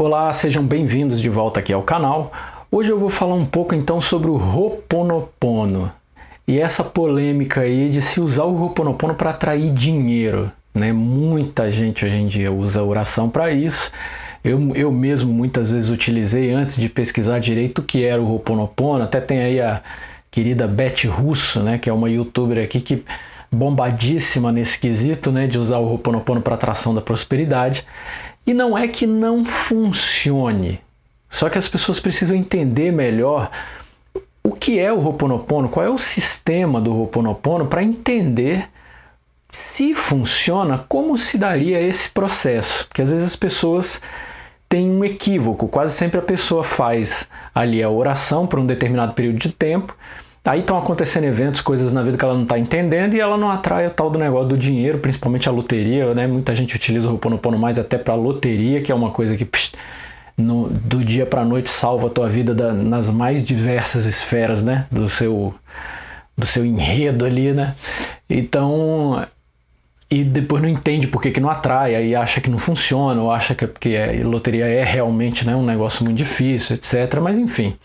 Olá, sejam bem-vindos de volta aqui ao canal. Hoje eu vou falar um pouco então sobre o Ho'oponopono e essa polêmica aí de se usar o Ho'oponopono para atrair dinheiro, né? Muita gente hoje em dia usa a oração para isso. Eu mesmo muitas vezes utilizei antes de pesquisar direito o que era o Ho'oponopono. Até tem aí a querida Beth Russo, né, que é uma youtuber aqui que bombadíssima nesse quesito, né, de usar o Ho'oponopono para atração da prosperidade. E não é que não funcione, só que as pessoas precisam entender melhor o que é o Ho'oponopono, qual é o sistema do Ho'oponopono para entender se funciona, como se daria esse processo. Porque às vezes as pessoas têm um equívoco, quase sempre a pessoa faz ali a oração por um determinado período de tempo, aí estão acontecendo eventos, coisas na vida que ela não está entendendo e ela não atrai o tal do negócio do dinheiro, principalmente a loteria, né? Muita gente utiliza o Ho'oponopono mais até para loteria, que é uma coisa que do dia para a noite salva a tua vida nas mais diversas esferas, né? Do seu enredo ali, né? Então, e depois não entende por que não atrai, aí acha que não funciona, ou acha que é porque a loteria é realmente, né, um negócio muito difícil, etc. Mas enfim,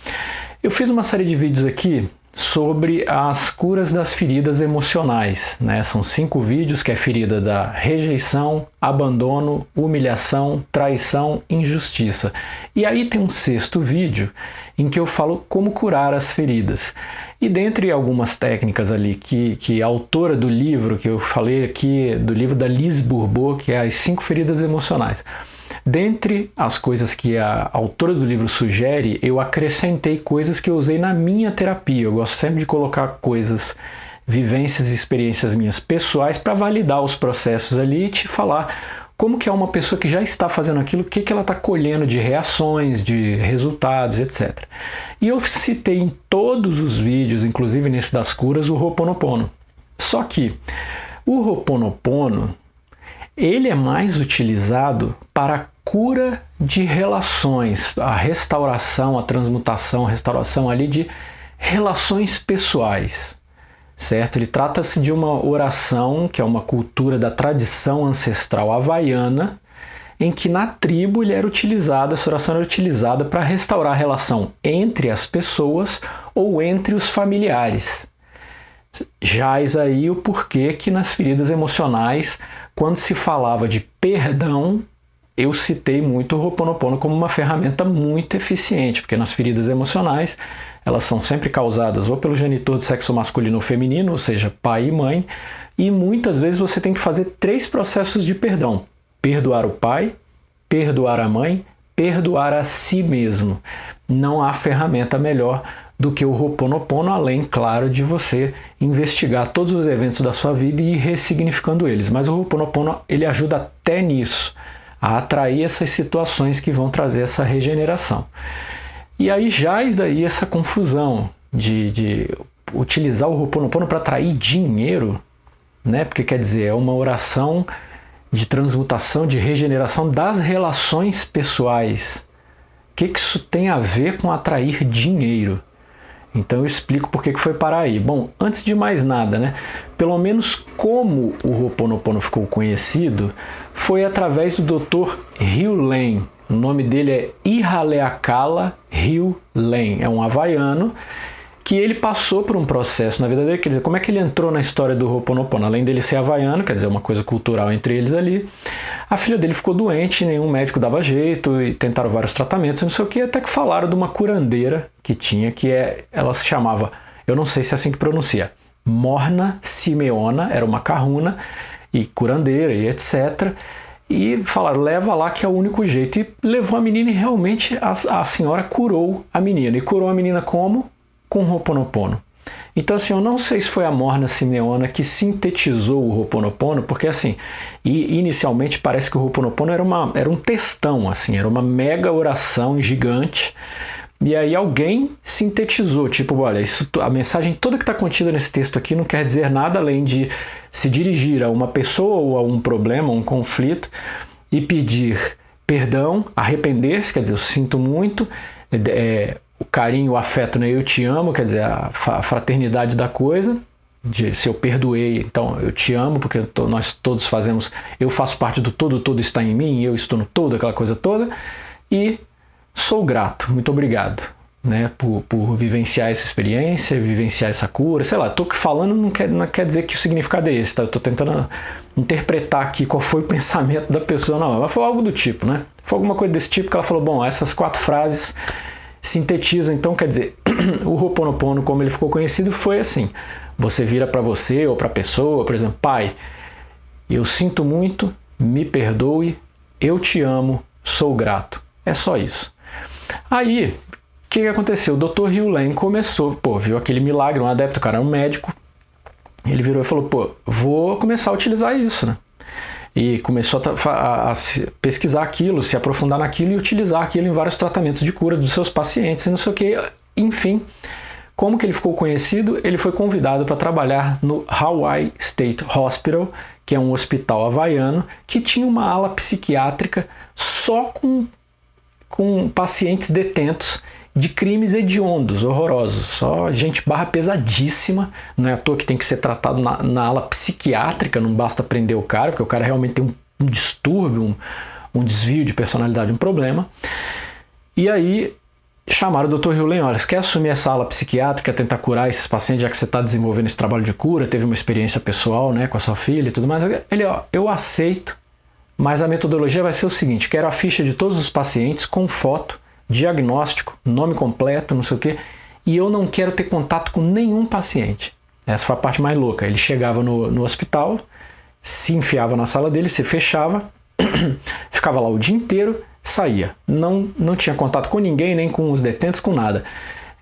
eu fiz uma série de vídeos aqui sobre as curas das feridas emocionais, né? São 5 vídeos, que é ferida da rejeição, abandono, humilhação, traição, injustiça. E aí tem um 6º vídeo em que eu falo como curar as feridas. E dentre algumas técnicas ali que a autora do livro que eu falei aqui, do livro da Liz Bourbeau, que é As 5 Feridas Emocionais, dentre as coisas que a autora do livro sugere, eu acrescentei coisas que eu usei na minha terapia. Eu gosto sempre de colocar coisas, vivências e experiências minhas pessoais para validar os processos ali e te falar como que é uma pessoa que já está fazendo aquilo, o que ela está colhendo de reações, de resultados, etc. E eu citei em todos os vídeos, inclusive nesse das curas, o Ho'oponopono. Só que o Ho'oponopono, ele é mais utilizado para cura de relações, a restauração, a transmutação, a restauração ali de relações pessoais, certo? Ele trata-se de uma oração, que é uma cultura da tradição ancestral havaiana, em que na tribo essa oração era utilizada para restaurar a relação entre as pessoas ou entre os familiares. Jaz aí o porquê que nas feridas emocionais, quando se falava de perdão, eu citei muito o Ho'oponopono como uma ferramenta muito eficiente, porque nas feridas emocionais elas são sempre causadas ou pelo genitor do sexo masculino ou feminino, ou seja, pai e mãe, e muitas vezes você tem que fazer 3 processos de perdão: perdoar o pai, perdoar a mãe, perdoar a si mesmo. Não há ferramenta melhor do que o Ho'oponopono, além, claro, de você investigar todos os eventos da sua vida e ir ressignificando eles. Mas o Ho'oponopono, ele ajuda até nisso, a atrair essas situações que vão trazer essa regeneração. E aí jaz daí essa confusão de utilizar o Ho'oponopono para atrair dinheiro, né? Porque quer dizer, é uma oração de transmutação, de regeneração das relações pessoais. O que isso tem a ver com atrair dinheiro? Então eu explico por que foi parar aí. Bom, antes de mais nada, né? Pelo menos como o Ho'oponopono ficou conhecido foi através do Dr. Heal Len. O nome dele é Ihaleakala Heal Len. É um havaiano que ele passou por um processo na vida dele. Quer dizer, como é que ele entrou na história do Ho'oponopono? Além dele ser havaiano, quer dizer, uma coisa cultural entre eles ali, a filha dele ficou doente, nenhum médico dava jeito, e tentaram vários tratamentos, não sei o que, até que falaram de uma curandeira que tinha, ela se chamava, eu não sei se é assim que pronuncia, Morna Simeona, era uma kahuna, e curandeira, e etc., e falaram, leva lá que é o único jeito. E levou a menina e realmente a senhora curou a menina. E curou a menina como? Com o Ho'oponopono. Então assim, eu não sei se foi a Morna Simeona que sintetizou o Ho'oponopono, porque assim, inicialmente parece que o Ho'oponopono era um textão, assim, era uma mega oração gigante, e aí alguém sintetizou, tipo, olha, a mensagem toda que está contida nesse texto aqui não quer dizer nada além de se dirigir a uma pessoa ou a um problema, um conflito, e pedir perdão, arrepender-se, quer dizer, eu sinto muito, o carinho, o afeto, né? Eu te amo, quer dizer, a fraternidade da coisa, se eu perdoei, então eu te amo, porque nós todos fazemos, eu faço parte do todo, o todo está em mim, eu estou no todo, aquela coisa toda. e sou grato, muito obrigado, né, por vivenciar essa experiência, vivenciar essa cura, sei lá, tô falando não quer dizer que o significado é esse, tá? Eu tô tentando interpretar aqui qual foi o pensamento da pessoa, não, mas foi algo do tipo, né? Foi alguma coisa desse tipo que ela falou, bom, essas 4 frases sintetizam, então, quer dizer, o Ho'oponopono, como ele ficou conhecido, foi assim, você vira para você ou para a pessoa, por exemplo, pai, eu sinto muito, me perdoe, eu te amo, sou grato. É só isso. Aí, o que aconteceu? O Dr. Hew Len começou, viu aquele milagre, um adepto, o cara é um médico, ele virou e falou, vou começar a utilizar isso, né? E começou a pesquisar aquilo, se aprofundar naquilo e utilizar aquilo em vários tratamentos de cura dos seus pacientes e não sei o que. Enfim, como que ele ficou conhecido? Ele foi convidado para trabalhar no Hawaii State Hospital, que é um hospital havaiano, que tinha uma ala psiquiátrica só com pacientes detentos de crimes hediondos, horrorosos, só gente pesadíssima, não é à toa que tem que ser tratado na ala psiquiátrica, não basta prender o cara, porque o cara realmente tem um distúrbio, um desvio de personalidade, um problema. E aí chamaram o Dr. Hew Len, olha, você quer assumir essa ala psiquiátrica, tentar curar esses pacientes, já que você está desenvolvendo esse trabalho de cura, teve uma experiência pessoal, né, com a sua filha e tudo mais. Ele, eu aceito, mas a metodologia vai ser o seguinte, quero a ficha de todos os pacientes com foto, diagnóstico, nome completo, não sei o quê, e eu não quero ter contato com nenhum paciente. Essa foi a parte mais louca. Ele chegava no hospital, se enfiava na sala dele, se fechava, ficava lá o dia inteiro, saía. Não tinha contato com ninguém, nem com os detentos, com nada.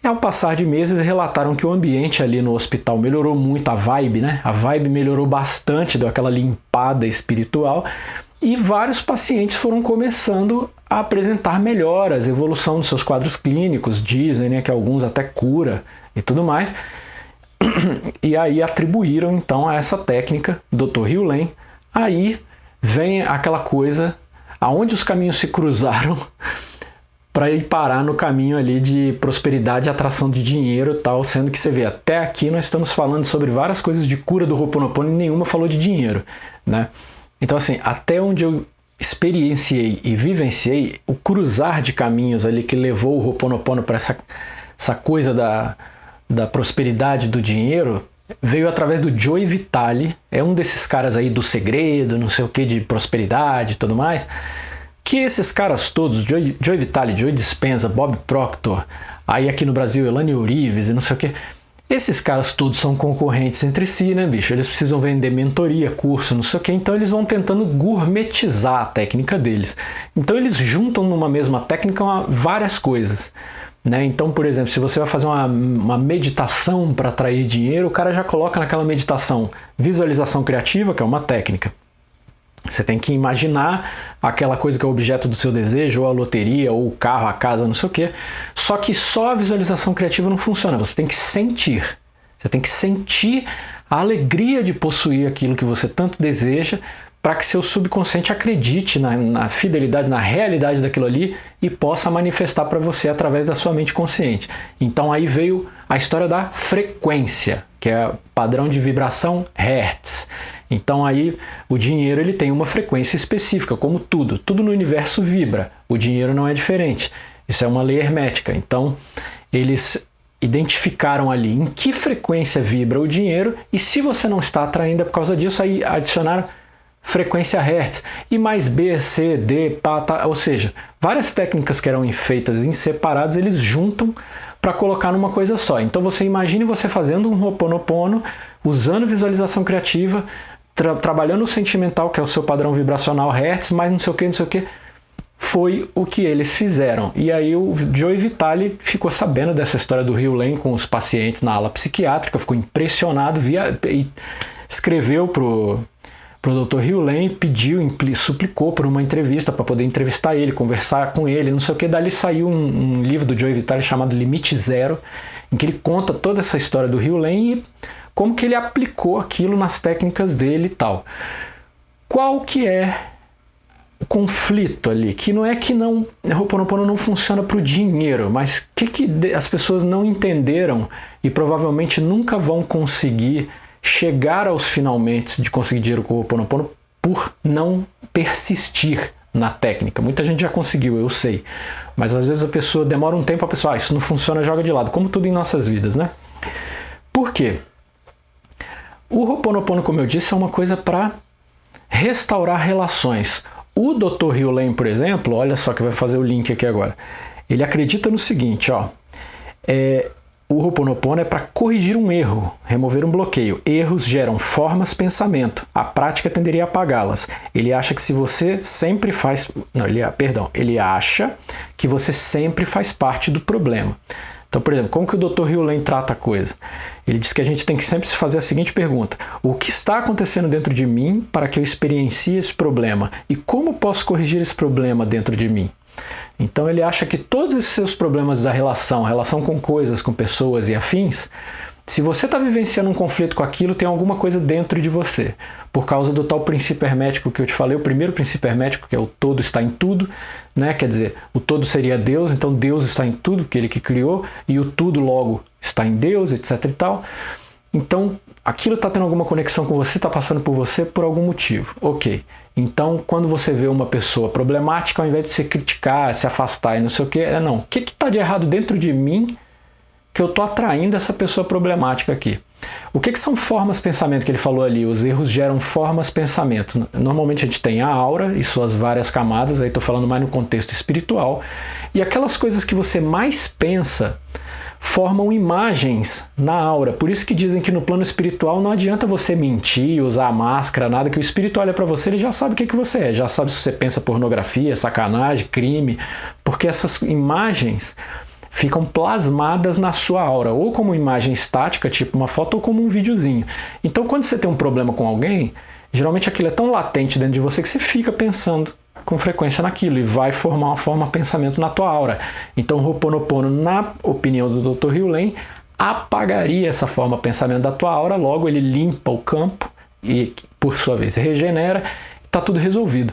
E ao passar de meses, relataram que o ambiente ali no hospital melhorou muito, a vibe, né? A vibe melhorou bastante, deu aquela limpada espiritual, e vários pacientes foram começando a apresentar melhoras, evolução dos seus quadros clínicos, dizem, né, que alguns até cura e tudo mais. E aí atribuíram então a essa técnica, Dr. Hew Len. Aí vem aquela coisa, aonde os caminhos se cruzaram para ir parar no caminho ali de prosperidade e atração de dinheiro e tal, sendo que você vê, até aqui nós estamos falando sobre várias coisas de cura do Ho'oponopono e nenhuma falou de dinheiro, né? Então assim, até onde eu experienciei e vivenciei, o cruzar de caminhos ali que levou o Ho'oponopono para essa coisa da prosperidade do dinheiro, veio através do Joe Vitale, é um desses caras aí do segredo, não sei o que, de prosperidade e tudo mais, que esses caras todos, Joe Vitale, Joe Dispenza, Bob Proctor, aí aqui no Brasil, Elane Urives e não sei o que, esses caras todos são concorrentes entre si, né, bicho? Eles precisam vender mentoria, curso, não sei o que, então eles vão tentando gourmetizar a técnica deles. Então eles juntam numa mesma técnica várias coisas, né? Então, por exemplo, se você vai fazer uma meditação para atrair dinheiro, o cara já coloca naquela meditação visualização criativa, que é uma técnica. Você tem que imaginar aquela coisa que é o objeto do seu desejo, ou a loteria, ou o carro, a casa, não sei o quê. Só que só a visualização criativa não funciona, você tem que sentir. Você tem que sentir a alegria de possuir aquilo que você tanto deseja, para que seu subconsciente acredite na fidelidade, na realidade daquilo ali e possa manifestar para você através da sua mente consciente. Então aí veio a história da frequência, que é padrão de vibração Hertz. Então aí o dinheiro ele tem uma frequência específica, como tudo no universo vibra, o dinheiro não é diferente, isso é uma lei hermética. Então eles identificaram ali em que frequência vibra o dinheiro e se você não está atraindo é por causa disso, aí adicionaram frequência Hertz, e mais B, C, D, tá, ou seja, várias técnicas que eram feitas em separados, eles juntam para colocar numa coisa só. Então você imagine você fazendo um Ho'oponopono, usando visualização criativa, trabalhando o sentimental, que é o seu padrão vibracional Hertz, mas não sei o que, foi o que eles fizeram. E aí o Joe Vitale ficou sabendo dessa história do Hew Len com os pacientes na ala psiquiátrica, ficou impressionado, e escreveu pro Dr. Hew Len, pediu, suplicou por uma entrevista para poder entrevistar ele, conversar com ele, não sei o que. Dali saiu um livro do Joe Vitale chamado Limite Zero, em que ele conta toda essa história do Hew Len e como que ele aplicou aquilo nas técnicas dele e tal. Qual que é o conflito ali? Que não é que o Ho'oponopono não funciona para o dinheiro, mas que as pessoas não entenderam e provavelmente nunca vão conseguir chegar aos finalmente de conseguir dinheiro com o Ho'oponopono por não persistir na técnica. Muita gente já conseguiu, eu sei. Mas às vezes a pessoa demora um tempo, a pessoa, isso não funciona, joga de lado. Como tudo em nossas vidas, né? Por quê? O Ho'oponopono, como eu disse, é uma coisa para restaurar relações. O Dr. Hugh Lane, por exemplo, olha só que vai fazer o link aqui agora. Ele acredita no seguinte, ó. O Ho'oponopono é para corrigir um erro, remover um bloqueio. Erros geram formas, pensamento. A prática tenderia a apagá-las. Ele acha que se você sempre faz... Não, ele acha que você sempre faz parte do problema. Então, por exemplo, como que o Dr. Hugh Lane trata a coisa? Ele diz que a gente tem que sempre se fazer a seguinte pergunta: o que está acontecendo dentro de mim para que eu experiencie esse problema? E como posso corrigir esse problema dentro de mim? Então ele acha que todos esses seus problemas da relação com coisas, com pessoas e afins, se você está vivenciando um conflito com aquilo, tem alguma coisa dentro de você. Por causa do tal princípio hermético que eu te falei, o primeiro princípio hermético, que é o todo está em tudo, né? Quer dizer, o todo seria Deus, então Deus está em tudo, que ele que criou, e o tudo logo está em Deus, etc e tal. Então, aquilo está tendo alguma conexão com você, está passando por você por algum motivo. Ok. Então, quando você vê uma pessoa problemática, ao invés de se criticar, se afastar e não sei o que, não. O que está de errado dentro de mim que eu estou atraindo essa pessoa problemática aqui? O que são formas pensamento que ele falou ali? Os erros geram formas pensamento. Normalmente a gente tem a aura e suas várias camadas, aí estou falando mais no contexto espiritual, e aquelas coisas que você mais pensa formam imagens na aura. Por isso que dizem que no plano espiritual não adianta você mentir, usar máscara, nada, que o espírito olha para você, ele já sabe o que você é, já sabe se você pensa pornografia, sacanagem, crime, porque essas imagens ficam plasmadas na sua aura, ou como imagem estática, tipo uma foto, ou como um videozinho. Então quando você tem um problema com alguém, geralmente aquilo é tão latente dentro de você que você fica pensando com frequência naquilo e vai formar uma forma de pensamento na tua aura. Então o Ho'oponopono, na opinião do Dr. Hugh Lane, apagaria essa forma de pensamento da tua aura, logo ele limpa o campo e, por sua vez, regenera, está tudo resolvido.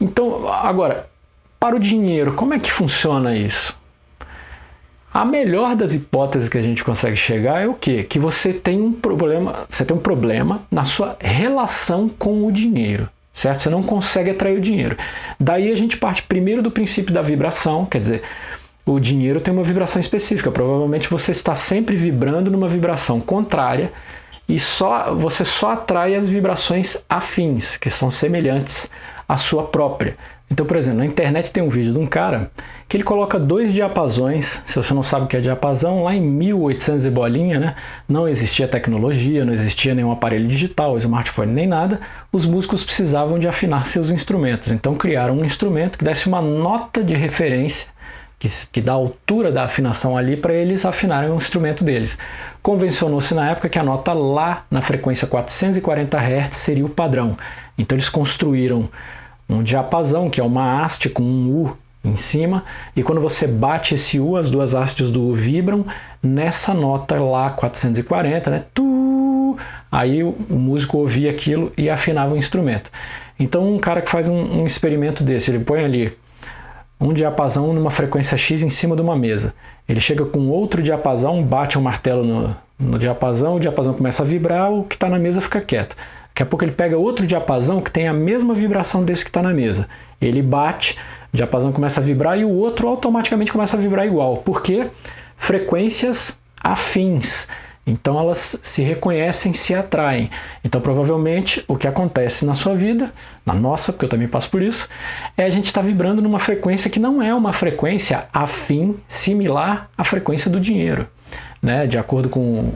Então, agora, para o dinheiro, como é que funciona isso? A melhor das hipóteses que a gente consegue chegar é o quê? Que você tem um problema na sua relação com o dinheiro, certo? Você não consegue atrair o dinheiro. Daí a gente parte primeiro do princípio da vibração, quer dizer, o dinheiro tem uma vibração específica. Provavelmente você está sempre vibrando numa vibração contrária e você só atrai as vibrações afins, que são semelhantes à sua própria. Então, por exemplo, na internet tem um vídeo de um cara que ele coloca 2 diapasões. Se você não sabe o que é diapasão, lá em 1800 e bolinha, né? Não existia tecnologia, não existia nenhum aparelho digital, smartphone nem nada. Os músicos precisavam de afinar seus instrumentos. Então criaram um instrumento que desse uma nota de referência, que dá a altura da afinação ali para eles afinarem o instrumento deles. Convencionou-se na época que a nota lá na frequência 440 Hz seria o padrão. Então eles construíram um diapasão, que é uma haste com um U em cima, e quando você bate esse U, as duas hastes do U vibram nessa nota lá, 440, né? Aí o músico ouvia aquilo e afinava o instrumento. Então um cara que faz um experimento desse, ele põe ali um diapasão numa frequência X em cima de uma mesa. Ele chega com outro diapasão, bate um martelo no diapasão, o diapasão começa a vibrar, o que está na mesa fica quieto. Daqui a pouco ele pega outro diapasão que tem a mesma vibração desse que está na mesa. Ele bate, o diapasão começa a vibrar e o outro automaticamente começa a vibrar igual. Por quê? Frequências afins. Então elas se reconhecem, se atraem. Então provavelmente o que acontece na sua vida, na nossa, porque eu também passo por isso, é a gente estar vibrando numa frequência que não é uma frequência afim, similar à frequência do dinheiro. Né? De acordo com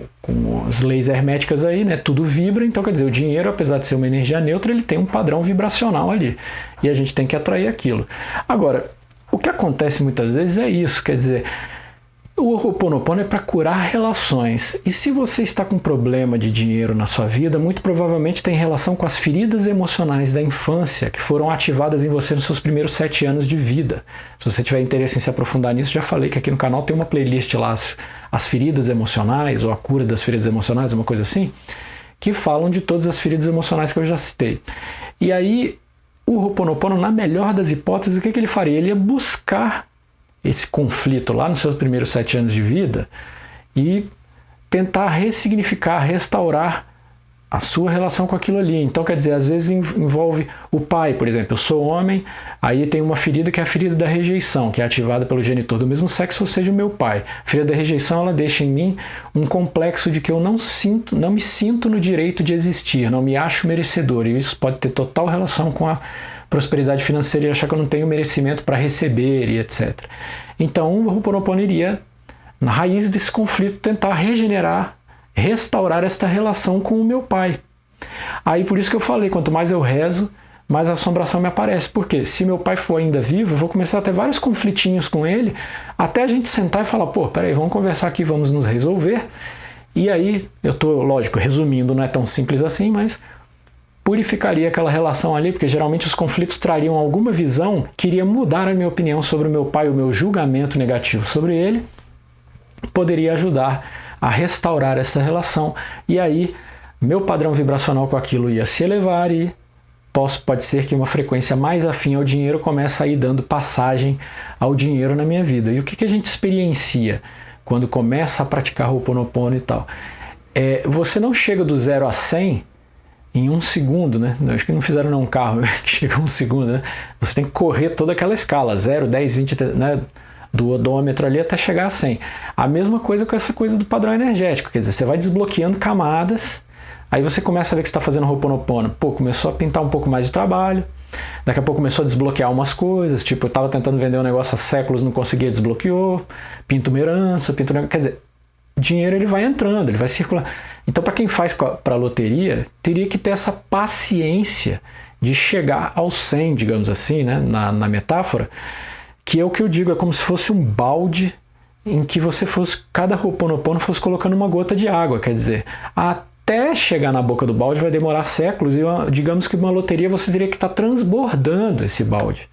as leis herméticas aí, né? Tudo vibra, então quer dizer, o dinheiro, apesar de ser uma energia neutra, ele tem um padrão vibracional ali, e a gente tem que atrair aquilo. Agora, o que acontece muitas vezes é isso, quer dizer, o Ho'oponopono é para curar relações, e se você está com problema de dinheiro na sua vida, muito provavelmente tem relação com as feridas emocionais da infância, que foram ativadas em você nos seus primeiros 7 anos de vida. Se você tiver interesse em se aprofundar nisso, já falei que aqui no canal tem uma playlist lá, as feridas emocionais, ou a cura das feridas emocionais, uma coisa assim, que falam de todas as feridas emocionais que eu já citei. E aí, o Ho'oponopono, na melhor das hipóteses, o que ele faria? Ele ia buscar esse conflito lá nos seus primeiros 7 anos de vida e tentar ressignificar, restaurar a sua relação com aquilo ali. Então, quer dizer, às vezes envolve o pai, por exemplo. Eu sou homem, aí tem uma ferida que é a ferida da rejeição, que é ativada pelo genitor do mesmo sexo, ou seja, o meu pai. A ferida da rejeição, ela deixa em mim um complexo de que eu não me sinto no direito de existir, não me acho merecedor. E isso pode ter total relação com a prosperidade financeira e achar que eu não tenho merecimento para receber e etc. Então, o Ho'oponopono iria, na raiz desse conflito, tentar regenerar, restaurar esta relação com o meu pai. Aí por isso que eu falei, quanto mais eu rezo, mais a assombração me aparece. Porque se meu pai for ainda vivo, eu vou começar a ter vários conflitinhos com ele, até a gente sentar e falar, pô, peraí, vamos conversar aqui, vamos nos resolver. E aí, eu tô, lógico, resumindo, não é tão simples assim, mas purificaria aquela relação ali, porque geralmente os conflitos trariam alguma visão que iria mudar a minha opinião sobre o meu pai, o meu julgamento negativo sobre ele, poderia ajudar a restaurar essa relação, e aí meu padrão vibracional com aquilo ia se elevar e pode ser que uma frequência mais afim ao dinheiro comece a ir dando passagem ao dinheiro na minha vida. E o que a gente experiencia quando começa a praticar Ho'oponopono e tal? Você não chega do 0 a 100 em um segundo, né? Acho que não fizeram um carro que chega a um segundo, né? Você tem que correr toda aquela escala, 0, 10, 20, né? Do odômetro ali até chegar a 100. A mesma coisa com essa coisa do padrão energético, quer dizer, você vai desbloqueando camadas, aí você começa a ver que você está fazendo Ho'oponopono, pô, começou a pintar um pouco mais de trabalho, daqui a pouco começou a desbloquear umas coisas, tipo, eu estava tentando vender um negócio há séculos, não conseguia, desbloqueou, pinta uma herança, quer dizer, dinheiro ele vai entrando, ele vai circulando. Então, para quem faz para a loteria, teria que ter essa paciência de chegar ao 100, digamos assim, né, na metáfora, que é o que eu digo, é como se fosse um balde em que você fosse, cada Ho'oponopono fosse colocando uma gota de água, quer dizer, até chegar na boca do balde vai demorar séculos, e digamos que uma loteria você teria que estar transbordando esse balde.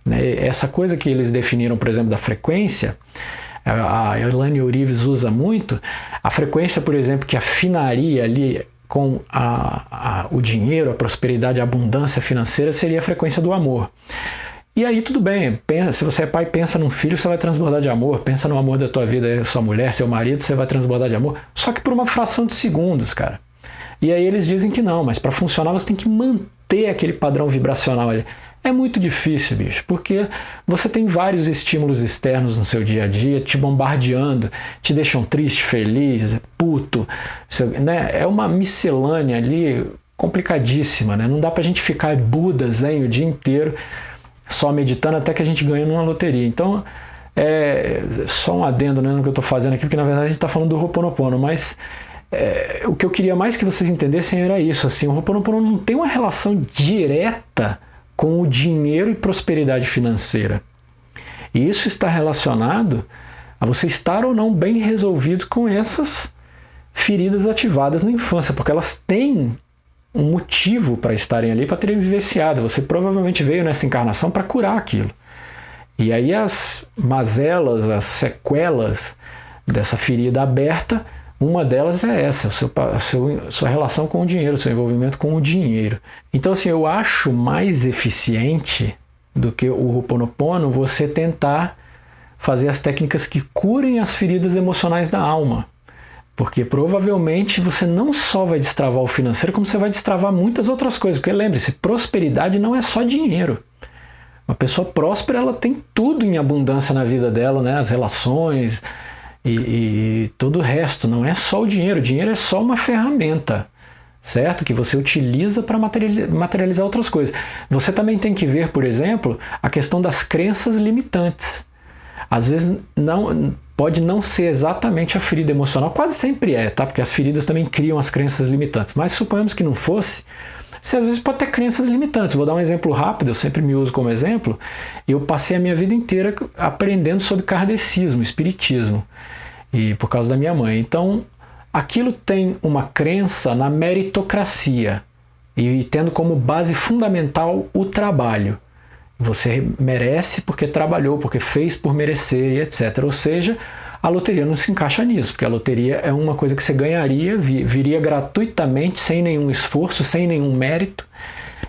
Né? Essa coisa que eles definiram, por exemplo, da frequência, a Elaine Orives usa muito, a frequência, por exemplo, que afinaria ali com o dinheiro, a prosperidade, a abundância financeira, seria a frequência do amor. E aí tudo bem, se você é pai, pensa num filho, você vai transbordar de amor, pensa no amor da tua vida, sua mulher, seu marido, você vai transbordar de amor, só que por uma fração de segundos, cara. E aí eles dizem que não, mas para funcionar você tem que manter aquele padrão vibracional ali. É muito difícil, bicho, porque você tem vários estímulos externos no seu dia a dia te bombardeando, te deixam triste, feliz, puto, né? É uma miscelânea ali complicadíssima, né? Não dá pra gente ficar Buda, zen o dia inteiro só meditando até que a gente ganha numa loteria. Então, só um adendo, né, no que eu estou fazendo aqui, porque na verdade a gente está falando do Ho'oponopono, mas o que eu queria mais que vocês entendessem era isso, assim, o Ho'oponopono não tem uma relação direta com o dinheiro e prosperidade financeira. E isso está relacionado a você estar ou não bem resolvido com essas feridas ativadas na infância, porque elas têm um motivo para estarem ali, para terem vivenciado. Você provavelmente veio nessa encarnação para curar aquilo. E aí as mazelas, as sequelas dessa ferida aberta, uma delas é essa, sua relação com o dinheiro, seu envolvimento com o dinheiro. Então, assim, eu acho mais eficiente do que o Ho'oponopono você tentar fazer as técnicas que curem as feridas emocionais da alma. Porque provavelmente você não só vai destravar o financeiro, como você vai destravar muitas outras coisas. Porque lembre-se, prosperidade não é só dinheiro. Uma pessoa próspera, ela tem tudo em abundância na vida dela, né? As relações e todo o resto. Não é só o dinheiro. O dinheiro é só uma ferramenta, certo? Que você utiliza para materializar outras coisas. Você também tem que ver, por exemplo, a questão das crenças limitantes. Às vezes pode não ser exatamente a ferida emocional, quase sempre é, tá? Porque as feridas também criam as crenças limitantes. Mas suponhamos que não fosse, você às vezes pode ter crenças limitantes. Vou dar um exemplo rápido, eu sempre me uso como exemplo. Eu passei a minha vida inteira aprendendo sobre kardecismo, espiritismo, e por causa da minha mãe. Então, aquilo tem uma crença na meritocracia e tendo como base fundamental o trabalho. Você merece porque trabalhou, porque fez por merecer, etc. Ou seja, a loteria não se encaixa nisso, porque a loteria é uma coisa que você ganharia, viria gratuitamente, sem nenhum esforço, sem nenhum mérito.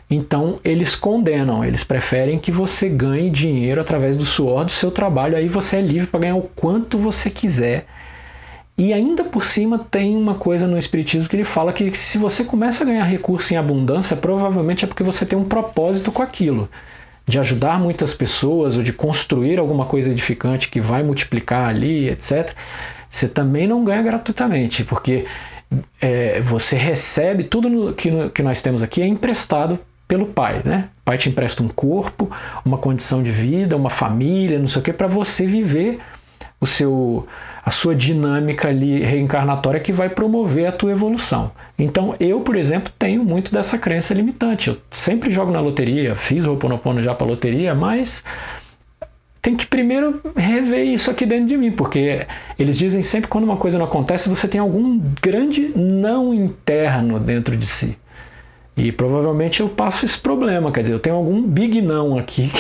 Então, eles condenam, eles preferem que você ganhe dinheiro através do suor do seu trabalho, aí você é livre para ganhar o quanto você quiser. E ainda por cima tem uma coisa no Espiritismo que ele fala que se você começa a ganhar recurso em abundância, provavelmente é porque você tem um propósito com aquilo, de ajudar muitas pessoas ou de construir alguma coisa edificante que vai multiplicar ali, etc. Você também não ganha gratuitamente, porque você recebe tudo que nós temos aqui é emprestado pelo Pai, né? O Pai te empresta um corpo, uma condição de vida, uma família, não sei o que, para você viver a sua dinâmica ali reencarnatória que vai promover a tua evolução. Então eu, por exemplo, tenho muito dessa crença limitante. Eu sempre jogo na loteria, fiz o Ho'oponopono já para loteria, mas tem que primeiro rever isso aqui dentro de mim, porque eles dizem sempre que quando uma coisa não acontece, você tem algum grande não interno dentro de si. E provavelmente eu passo esse problema, quer dizer, eu tenho algum big não aqui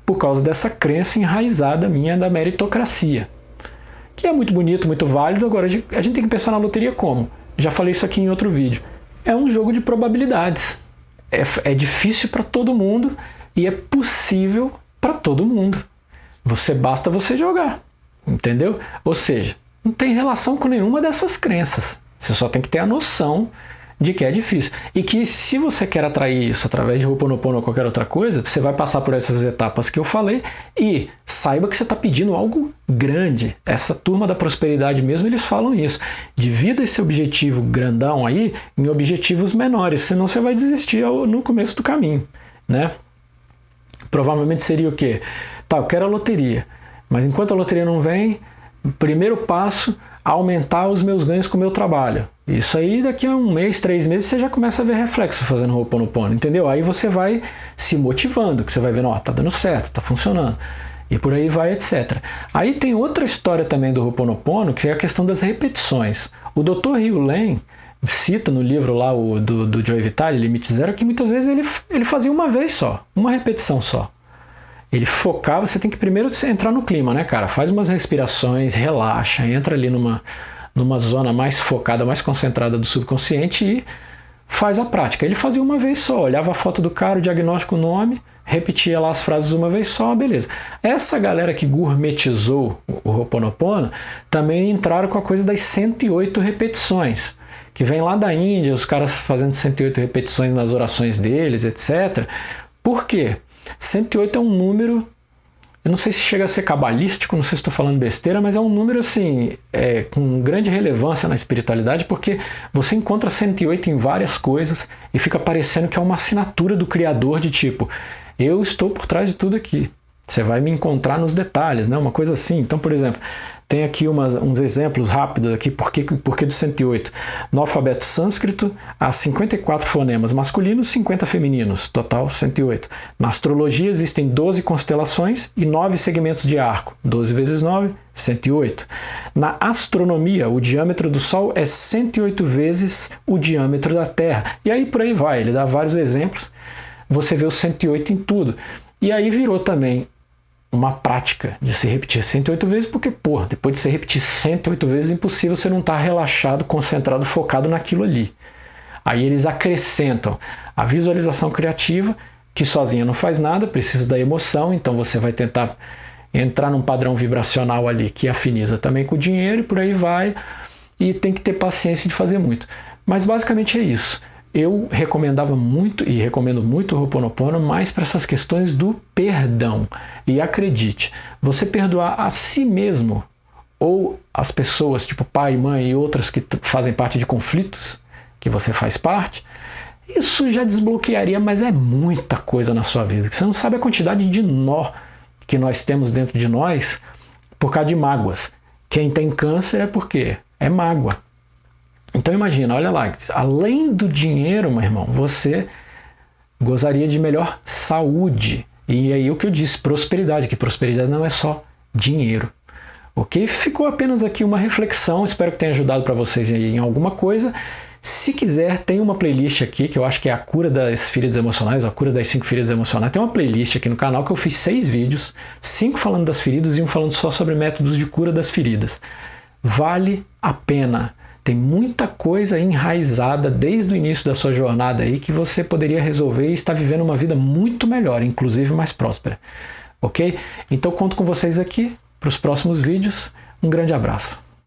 por causa dessa crença enraizada minha da meritocracia. Que é muito bonito, muito válido. Agora, a gente tem que pensar na loteria como? Já falei isso aqui em outro vídeo. É um jogo de probabilidades. É difícil para todo mundo e é possível para todo mundo. Basta você jogar, entendeu? Ou seja, não tem relação com nenhuma dessas crenças. Você só tem que ter a noção de que é difícil. E que se você quer atrair isso através de Ho'oponopono ou qualquer outra coisa, você vai passar por essas etapas que eu falei e saiba que você está pedindo algo grande. Essa turma da prosperidade mesmo, eles falam isso. Divida esse objetivo grandão aí em objetivos menores, senão você vai desistir no começo do caminho, né? Provavelmente seria o quê? Tá, eu quero a loteria, mas enquanto a loteria não vem, o primeiro passo aumentar os meus ganhos com o meu trabalho. Isso aí daqui a 1 mês, 3 meses, você já começa a ver reflexo fazendo Ho'oponopono, entendeu? Aí você vai se motivando, que você vai vendo, ó, tá dando certo, tá funcionando. E por aí vai, etc. Aí tem outra história também do Ho'oponopono, que é a questão das repetições. O Dr. Ryu Len cita no livro lá do Joe Vitale, Limite Zero, que muitas vezes ele fazia uma vez só, uma repetição só. Ele focava, você tem que primeiro entrar no clima, né, cara? Faz umas respirações, relaxa, entra ali numa zona mais focada, mais concentrada do subconsciente e faz a prática. Ele fazia uma vez só, olhava a foto do cara, o diagnóstico, o nome, repetia lá as frases uma vez só, beleza. Essa galera que gourmetizou o Ho'oponopono também entraram com a coisa das 108 repetições, que vem lá da Índia, os caras fazendo 108 repetições nas orações deles, etc. Por quê? 108 é um número, eu não sei se chega a ser cabalístico, não sei se estou falando besteira, mas é um número assim, com grande relevância na espiritualidade, porque você encontra 108 em várias coisas e fica parecendo que é uma assinatura do Criador de tipo, eu estou por trás de tudo aqui. Você vai me encontrar nos detalhes, né? Uma coisa assim. Então, por exemplo, tem aqui uns exemplos rápidos aqui, por que do 108? No alfabeto sânscrito, há 54 fonemas masculinos, 50 femininos, total 108. Na astrologia existem 12 constelações e 9 segmentos de arco, 12 vezes 9, 108. Na astronomia, o diâmetro do Sol é 108 vezes o diâmetro da Terra. E aí por aí vai, ele dá vários exemplos, você vê o 108 em tudo. E aí virou também uma prática de se repetir 108 vezes, porque, pô, depois de se repetir 108 vezes, é impossível você não estar relaxado, concentrado, focado naquilo ali. Aí eles acrescentam a visualização criativa, que sozinha não faz nada, precisa da emoção, então você vai tentar entrar num padrão vibracional ali que afiniza também com o dinheiro e por aí vai, e tem que ter paciência de fazer muito. Mas basicamente é isso. Eu recomendava muito e recomendo muito o Ho'oponopono mais para essas questões do perdão. E acredite, você perdoar a si mesmo ou as pessoas, tipo pai, mãe e outras que fazem parte de conflitos, que você faz parte, isso já desbloquearia, mas é muita coisa na sua vida. Você não sabe a quantidade de nó que nós temos dentro de nós por causa de mágoas. Quem tem câncer é porque é mágoa. Então imagina, olha lá, além do dinheiro, meu irmão, você gozaria de melhor saúde. E aí o que eu disse, prosperidade, que prosperidade não é só dinheiro. Ok? Ficou apenas aqui uma reflexão, espero que tenha ajudado para vocês aí em alguma coisa. Se quiser, tem uma playlist aqui, que eu acho que é a cura das feridas emocionais, a cura das 5 feridas emocionais. Tem uma playlist aqui no canal que eu fiz 6 vídeos, 5 falando das feridas e um falando só sobre métodos de cura das feridas. Vale a pena. Tem muita coisa enraizada desde o início da sua jornada aí que você poderia resolver e estar vivendo uma vida muito melhor, inclusive mais próspera. Ok? Então conto com vocês aqui para os próximos vídeos. Um grande abraço.